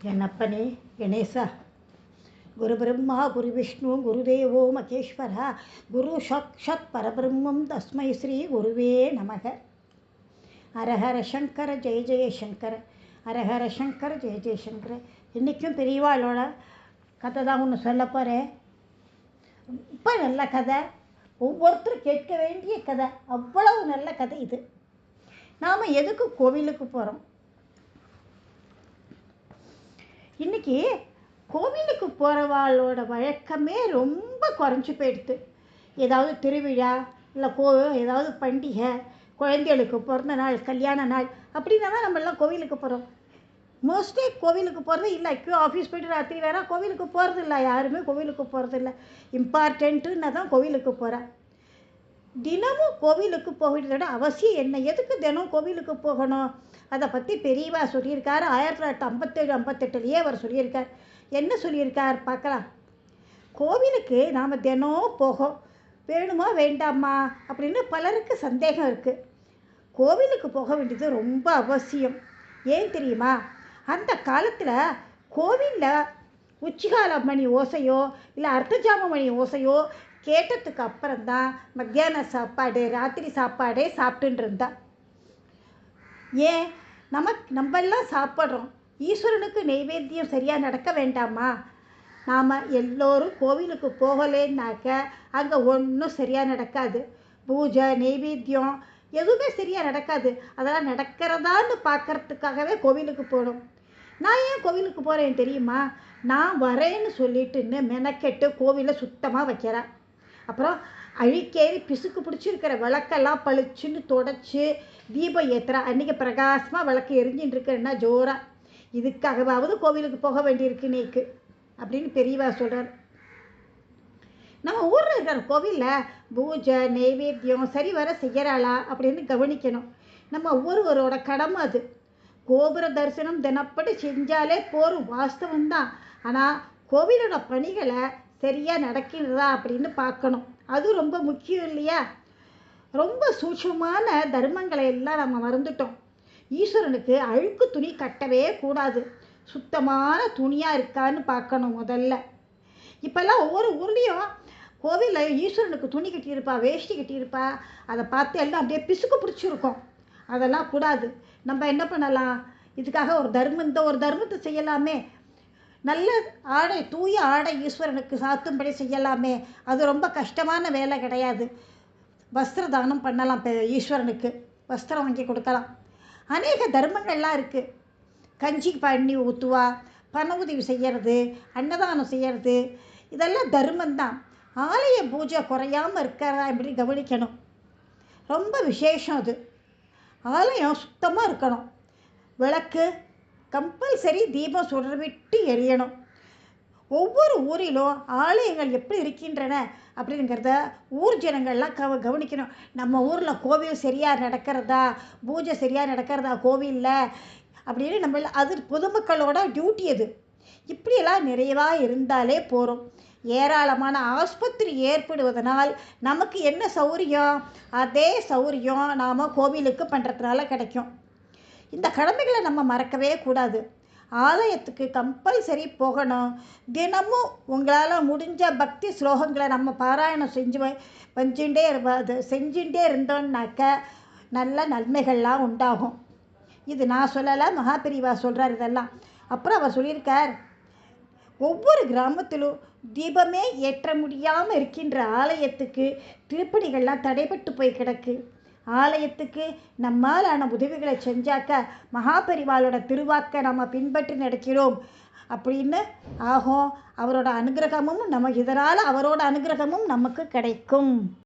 ಗಣಪನೇ ಗಣೇಶ ಗುರು ಬ್ರಹ್ಮ ಗುರು ವಿಷ್ಣು ಗುರುದೇವೋ ಮಹೇಶ್ವರ ಗುರು ಸಾಕ್ಷಾತ್ பரபிரம்மம் தஸ்மை ஸ்ரீ குருவே நமக. ஹரஹர சங்கர ஜெய ஜெய சங்கர, ஹரஹர சங்கர ஜெய ஜெய சங்கர. இன்றைக்கும் பெரியவாளோட கதை தான் ஒன்று சொல்ல போகிறேன். ரொம்ப நல்ல கதை, ஒவ்வொருத்தரும் கேட்க வேண்டிய கதை. அவ்வளவு நல்ல கதை இது. நாம் எதுக்கு கோவிலுக்கு போகிறோம்? இன்றைக்கி கோவிலுக்கு போகிறவாளோட வழக்கமே ரொம்ப குறைஞ்சி போயிடுது. ஏதாவது திருவிழா இல்லை ஏதாவது பண்டிகை, குழந்தைகளுக்கு பிறந்த நாள், கல்யாண நாள் அப்படின்னா தான் நம்மளாம் கோவிலுக்கு போகிறோம். மோஸ்ட்லி கோவிலுக்கு போகிறது இல்லை. ஆஃபீஸ் போய்ட்டு ராத்திரி வேற கோவிலுக்கு போகிறது இல்லை. யாருமே கோவிலுக்கு போகிறது இல்லை. இம்பார்ட்டண்ட்டுன்னா தான் கோவிலுக்கு போகிறா. தினமும் கோவிலுக்கு போகிறதோட அவசியம் என்ன? எதுக்கு தினம் கோவிலுக்கு போகணும்? அதை பற்றி பெரியவா சொல்லியிருக்கார். 1957-58 அவர் சொல்லியிருக்கார். என்ன சொல்லியிருக்கார் பார்க்கலாம். கோவிலுக்கு நாம் தினம் போகும் வேணுமா வேண்டாமா அப்படின்னு பலருக்கு சந்தேகம் இருக்குது. கோவிலுக்கு போக வேண்டியது ரொம்ப அவசியம். ஏன் தெரியுமா? அந்த காலத்தில் கோவிலில் உச்சிகால மணி ஓசையோ இல்லை அர்த்தஜாம மணி ஓசையோ கேட்டதுக்கு அப்புறம்தான் மத்தியான சாப்பாடு, ராத்திரி சாப்பாடே சாப்பிட்டுன்னு இருந்தா. ஏன் நம்மெல்லாம் சாப்பிட்றோம், ஈஸ்வரனுக்கு நெய்வேத்தியம் சரியாக நடக்க வேண்டாமா? நாம் எல்லோரும் கோவிலுக்கு போகலேன்னாக்க அங்கே ஒன்றும் சரியாக நடக்காது. பூஜை, நெய்வேத்தியம் எதுவுமே சரியாக நடக்காது. அதெல்லாம் நடக்கிறதான்னு பார்க்கறதுக்காகவே கோவிலுக்கு போகணும். நான் ஏன் கோவிலுக்கு போகிறேன் தெரியுமா? நான் வரேன்னு சொல்லிட்டுன்னு மெனக்கெட்டு கோவிலை சுத்தமாக வைக்கிறேன். அப்புறம் அழிக்கேறி பிசுக்கு பிடிச்சிருக்கிற விளக்கெல்லாம் பளிச்சுன்னு தொடச்சி தீபம் ஏற்றுறா. அன்றைக்கி பிரகாசமாக விளக்கு எரிஞ்சின்னு இருக்குன்னா ஜோராக. இதுக்காகவாவது கோவிலுக்கு போக வேண்டியிருக்கு நீக்கு அப்படின்னு பெரியவா சொல்கிறார். நம்ம ஊரில் இருக்கிற கோவிலில் பூஜை, நெய்வேத்தியம் சரி வர செய்கிறாளா அப்படின்னு கவனிக்கணும். நம்ம ஒவ்வொருவரோட கடமை அது. கோபுர தரிசனம் தினப்படி செஞ்சாலே போரும், வாஸ்தவம்தான். ஆனால் கோவிலோட பணிகளை சரியாக நடக்கிறதா அப்படின்னு பார்க்கணும். அது ரொம்ப முக்கியம் இல்லையா? ரொம்ப சூட்சமான தர்மங்களை எல்லாம் நம்ம மறந்துட்டோம். ஈஸ்வரனுக்கு அழுக்கு துணி கட்டவே கூடாது. சுத்தமான துணியாக இருக்கான்னு பார்க்கணும் முதல்ல. இப்போல்லாம் ஒவ்வொரு ஊர்லேயும் கோவிலில் ஈஸ்வரனுக்கு துணி கட்டியிருப்பா, வேஷ்டி கட்டியிருப்பா. அதை பார்த்து எல்லாம் அப்படியே பிசுக்கு பிடிச்சிருக்கோம். அதெல்லாம் கூடாது. நம்ம என்ன பண்ணலாம்? இதுக்காக ஒரு தர்மத்தை செய்யலாமே. நல்ல ஆடை, தூய ஆடை ஈஸ்வரனுக்கு சாத்தும்படி செய்யலாமே. அது ரொம்ப கஷ்டமான வேலை கிடையாது. வஸ்திர தானம் பண்ணலாம். ஈஸ்வரனுக்கு வஸ்திரம் வாங்கி கொடுக்கலாம். அநேக தர்மங்கள்லாம் இருக்குது. கஞ்சி பண்ணி ஊற்றுவா, பண உதவி செய்கிறது, அன்னதானம் செய்கிறது, இதெல்லாம் தர்மந்தான். ஆலய பூஜை குறையாமல் இருக்கிறதா எப்படி கவனிக்கணும். ரொம்ப விசேஷம் அது. ஆலயம் சுத்தமாக இருக்கணும். விளக்கு கம்பல்சரி, தீபம் சுடர விட்டு எரியணும். ஒவ்வொரு ஊரிலும் ஆலயங்கள் எப்படி இருக்கின்றன அப்படிங்கிறத ஊர் ஜனங்கள்லாம் கவனிக்கணும். நம்ம ஊரில் கோவில் சரியாக நடக்கிறதா, பூஜை சரியாக நடக்கிறதா கோவிலில் அப்படின்னு நம்ம அது பொதுமக்களோட டியூட்டி. அது இப்படியெல்லாம் நிறைவாக இருந்தாலே போகிறோம். ஏராளமான ஆஸ்பத்திரி ஏற்படுவதனால் நமக்கு என்ன சௌரியம்? அதே சௌரியம் நாம் கோவிலுக்கு பண்ணுறதுனால கிடைக்கும். இந்த கடமைகளை நம்ம மறக்கவே கூடாது. ஆலயத்துக்கு கம்பல்சரி போகணும். தினமும் உங்களால் முடிஞ்ச பக்தி ஸ்லோகங்களை நம்ம பாராயணம் செஞ்சுட்டே இருந்தோம்னாக்க நல்ல நன்மைகள்லாம் உண்டாகும். இது நான் சொல்லலை, மகாபெரிவா சொல்கிறார் இதெல்லாம். அப்புறம் அவர் சொல்லியிருக்கார், ஒவ்வொரு கிராமத்திலும் தீபமே ஏற்ற முடியாமல் இருக்கின்ற ஆலயத்துக்கு திருப்பணிகள்லாம் தடைபட்டு போய் கிடக்கு. ஆலயத்துக்கு நம்மாலான உதவிகளை செஞ்சாக்க மகாபெரிவாளோட திருவாக்கை நம்ம பின்பற்றி நடக்கிறோம் அப்படின்னு ஆகும். அவரோட அனுகிரகமும் இதனால் அவரோட அனுகிரகமும் நமக்கு கிடைக்கும்.